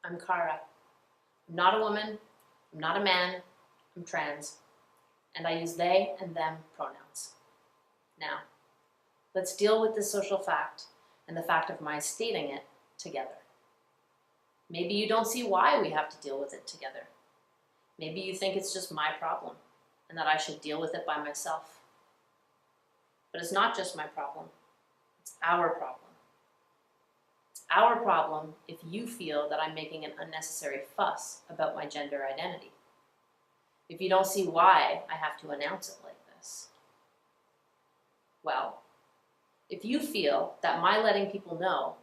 I'm Kara. I'm not a woman, I'm not a man, I'm trans, and I use they and them pronouns. Now, let's deal with this social fact and the fact of my stating it together. Maybe you don't see why we have to deal with it together. Maybe you think it's just my problem and that I should deal with it by myself. But it's not just my problem, it's our problem. It's our problem if you feel that I'm making an unnecessary fuss about my gender identity. If you don't see why I have to announce it like this. Well, if you feel that my letting people know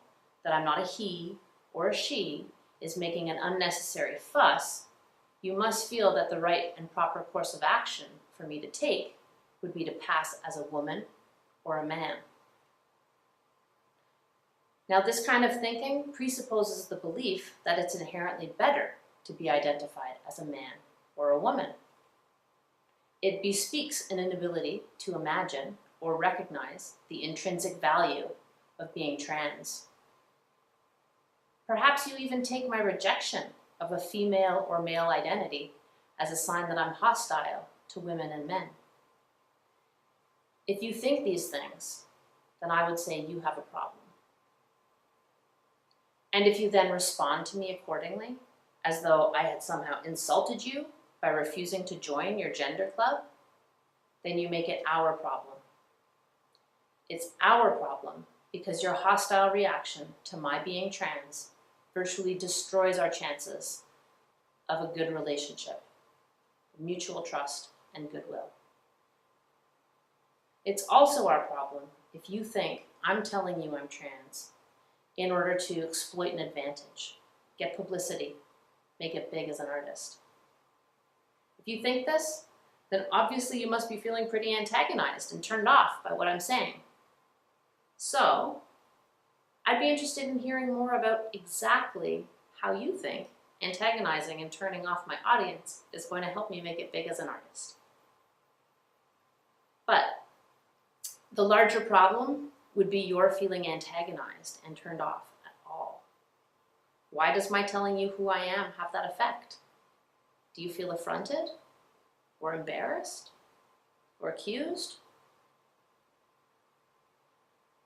that I'm not a he or a she is making an unnecessary fuss, you must feel that the right and proper course of action for me to take would be to pass as a woman or a man. Now, this kind of thinking presupposes the belief that it's inherently better to be identified as a man or a woman. It bespeaks an inability to imagine or recognize the intrinsic value of being trans. Perhaps you even take my rejection of a female or male identity as a sign that I'm hostile to women and men. If you think these things, then I would say you have a problem. And if you then respond to me accordingly, as though I had somehow insulted you by refusing to join your gender club, then you make it our problem. It's our problem because your hostile reaction to my being trans virtually destroys our chances of a good relationship, mutual trust, and goodwill. It's also our problem if you think I'm telling you I'm trans in order to exploit an advantage, get publicity, make it big as an artist. If you think this, then obviously you must be feeling pretty antagonized and turned off by what I'm saying. So, I'd be interested in hearing more about exactly how you think antagonizing and turning off my audience is going to help me make it big as an artist. But the larger problem would be your feeling antagonized and turned off at all. Why does my telling you who I am have that effect? Do you feel affronted? Or embarrassed? Or accused?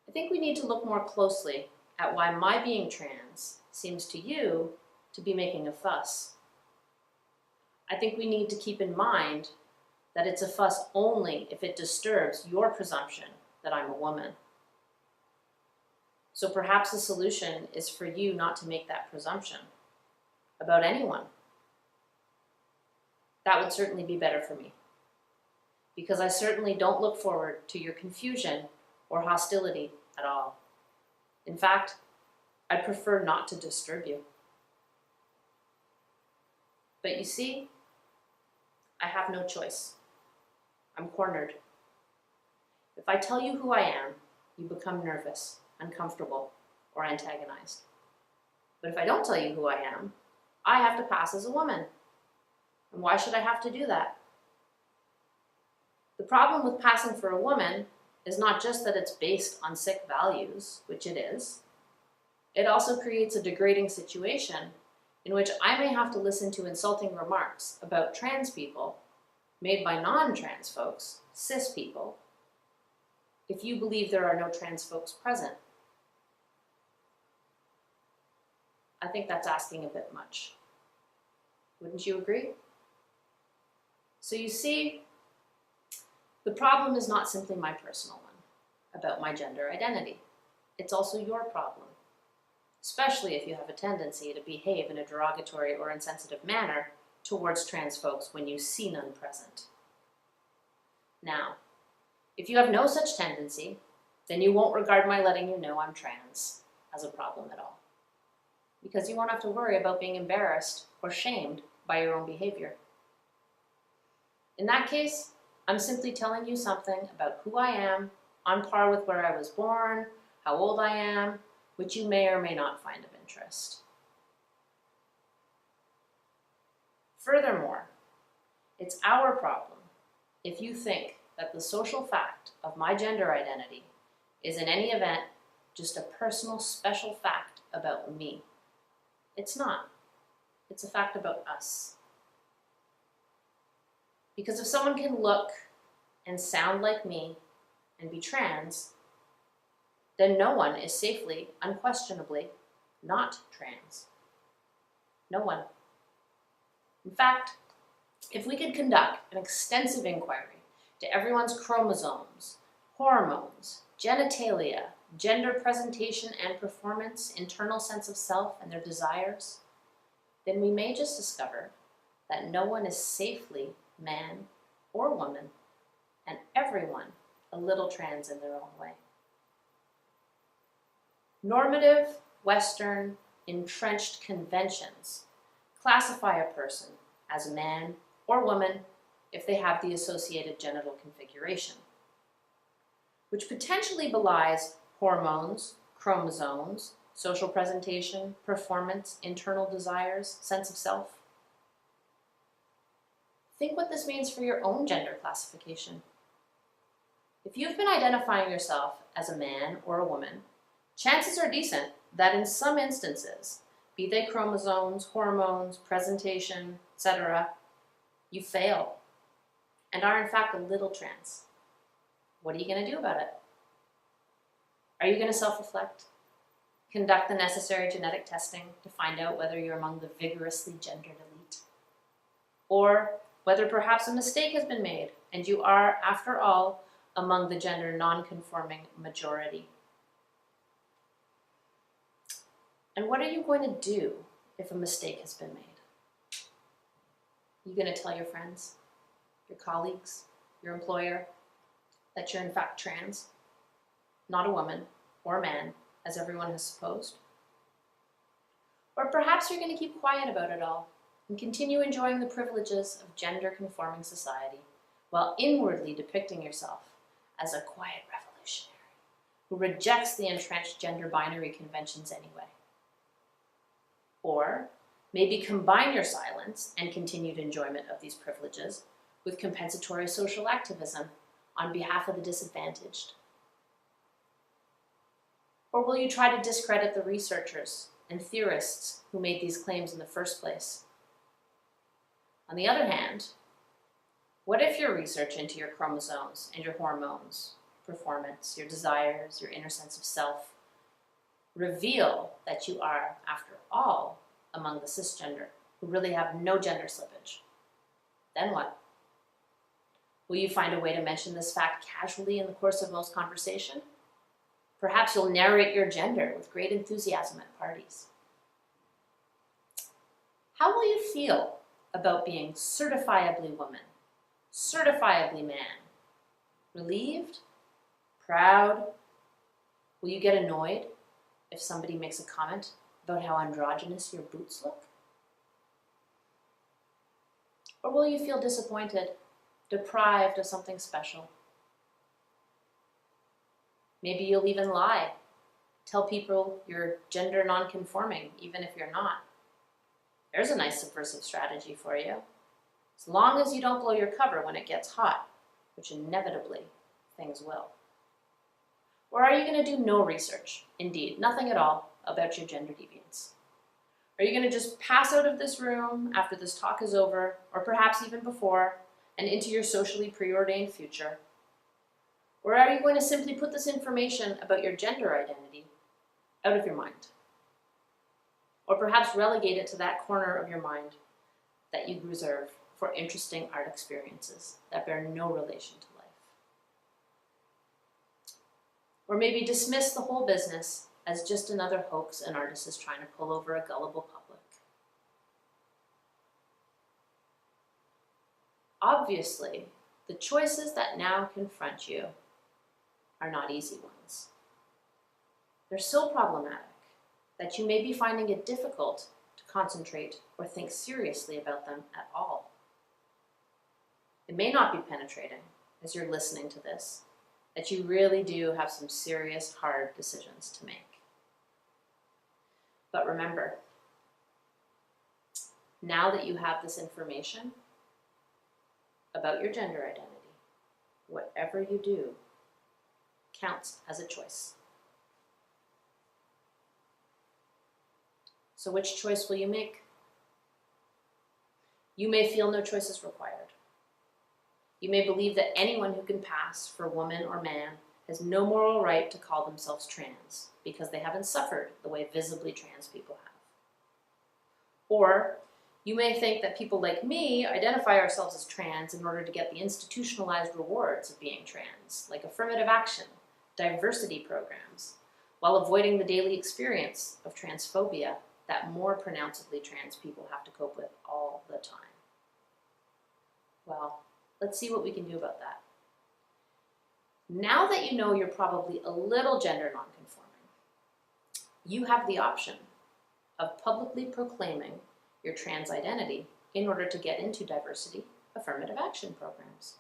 I think we need to look more closely at why my being trans seems to you to be making a fuss. I think we need to keep in mind that it's a fuss only if it disturbs your presumption that I'm a woman. So perhaps the solution is for you not to make that presumption about anyone. That would certainly be better for me, because I certainly don't look forward to your confusion or hostility at all. In fact, I'd prefer not to disturb you. But you see, I have no choice. I'm cornered. If I tell you who I am, you become nervous, uncomfortable, or antagonized. But if I don't tell you who I am, I have to pass as a woman. And why should I have to do that? The problem with passing for a woman is not just that it's based on sick values, which it is. It also creates a degrading situation in which I may have to listen to insulting remarks about trans people made by non-trans folks, cis people, if you believe there are no trans folks present. I think that's asking a bit much. Wouldn't you agree? So you see, the problem is not simply my personal one about my gender identity. It's also your problem, especially if you have a tendency to behave in a derogatory or insensitive manner towards trans folks when you see none present. Now, if you have no such tendency, then you won't regard my letting you know I'm trans as a problem at all, because you won't have to worry about being embarrassed or shamed by your own behavior. In that case, I'm simply telling you something about who I am, on par with where I was born, how old I am, which you may or may not find of interest. Furthermore, it's our problem if you think that the social fact of my gender identity is in any event just a personal special fact about me. It's not. It's a fact about us. Because if someone can look and sound like me and be trans, then no one is safely, unquestionably, not trans. No one. In fact, if we could conduct an extensive inquiry to everyone's chromosomes, hormones, genitalia, gender presentation and performance, internal sense of self, and their desires, then we may just discover that no one is safely man or woman, and everyone a little trans in their own way. Normative, Western, entrenched conventions classify a person as a man or woman if they have the associated genital configuration, which potentially belies hormones, chromosomes, social presentation, performance, internal desires, sense of self. Think what this means for your own gender classification. If you've been identifying yourself as a man or a woman, chances are decent that in some instances, be they chromosomes, hormones, presentation, etc., you fail and are in fact a little trans. What are you going to do about it? Are you going to self-reflect? Conduct the necessary genetic testing to find out whether you're among the vigorously gendered elite? Or whether perhaps a mistake has been made and you are, after all, among the gender non-conforming majority? And what are you going to do if a mistake has been made? Are you going to tell your friends, your colleagues, your employer that you're in fact trans, not a woman or a man, as everyone has supposed? Or perhaps you're going to keep quiet about it all and continue enjoying the privileges of gender-conforming society while inwardly depicting yourself as a quiet revolutionary who rejects the entrenched gender binary conventions anyway. Or maybe combine your silence and continued enjoyment of these privileges with compensatory social activism on behalf of the disadvantaged. Or will you try to discredit the researchers and theorists who made these claims in the first place? On the other hand, what if your research into your chromosomes and your hormones, performance, your desires, your inner sense of self, reveal that you are, after all, among the cisgender who really have no gender slippage? Then what? Will you find a way to mention this fact casually in the course of most conversation? Perhaps you'll narrate your gender with great enthusiasm at parties. How will you feel about being certifiably woman, certifiably man? Relieved? Proud? Will you get annoyed if somebody makes a comment about how androgynous your boots look? Or will you feel disappointed, deprived of something special? Maybe you'll even lie, tell people you're gender non-conforming, even if you're not. There's a nice subversive strategy for you, as long as you don't blow your cover when it gets hot, which inevitably things will. Or are you going to do no research, indeed, nothing at all, about your gender deviance? Are you going to just pass out of this room after this talk is over, or perhaps even before, and into your socially preordained future? Or are you going to simply put this information about your gender identity out of your mind? Or perhaps relegate it to that corner of your mind that you reserve for interesting art experiences that bear no relation to life? Or maybe dismiss the whole business as just another hoax an artist is trying to pull over a gullible public. Obviously, the choices that now confront you are not easy ones. They're so problematic that you may be finding it difficult to concentrate or think seriously about them at all. It may not be penetrating as you're listening to this, that you really do have some serious, hard decisions to make. But remember, now that you have this information about your gender identity, whatever you do counts as a choice. So which choice will you make? You may feel no choice is required. You may believe that anyone who can pass for woman or man has no moral right to call themselves trans because they haven't suffered the way visibly trans people have. Or you may think that people like me identify ourselves as trans in order to get the institutionalized rewards of being trans, like affirmative action, diversity programs, while avoiding the daily experience of transphobia that more pronouncedly trans people have to cope with all the time. Well, let's see what we can do about that. Now that you know you're probably a little gender nonconforming, you have the option of publicly proclaiming your trans identity in order to get into diversity affirmative action programs.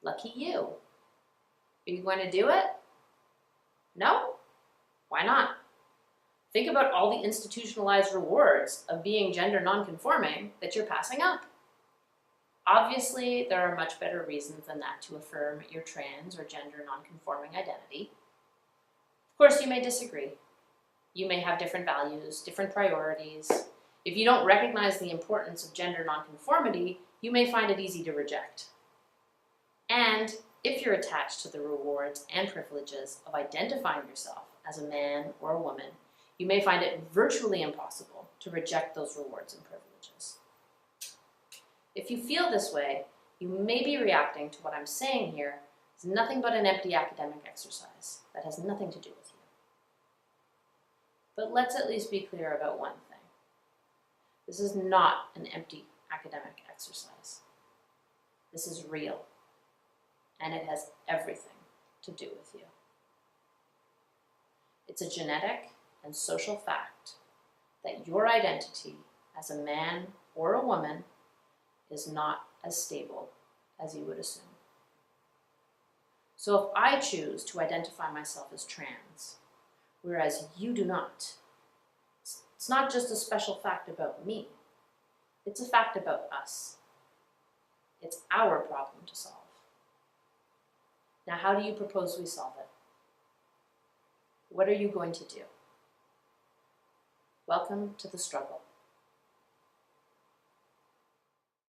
Lucky you. Are you going to do it? No? Why not? Think about all the institutionalized rewards of being gender nonconforming that you're passing up. Obviously, there are much better reasons than that to affirm your trans or gender nonconforming identity. Of course, you may disagree. You may have different values, different priorities. If you don't recognize the importance of gender nonconformity, you may find it easy to reject. And if you're attached to the rewards and privileges of identifying yourself as a man or a woman, you may find it virtually impossible to reject those rewards and privileges. If you feel this way, you may be reacting to what I'm saying here as nothing but an empty academic exercise that has nothing to do with you. But let's at least be clear about one thing. This is not an empty academic exercise. This is real, and it has everything to do with you. It's a genetic and social fact that your identity as a man or a woman is not as stable as you would assume. So if I choose to identify myself as trans, whereas you do not, it's not just a special fact about me. It's a fact about us. It's our problem to solve. Now, how do you propose we solve it? What are you going to do? Welcome to the struggle.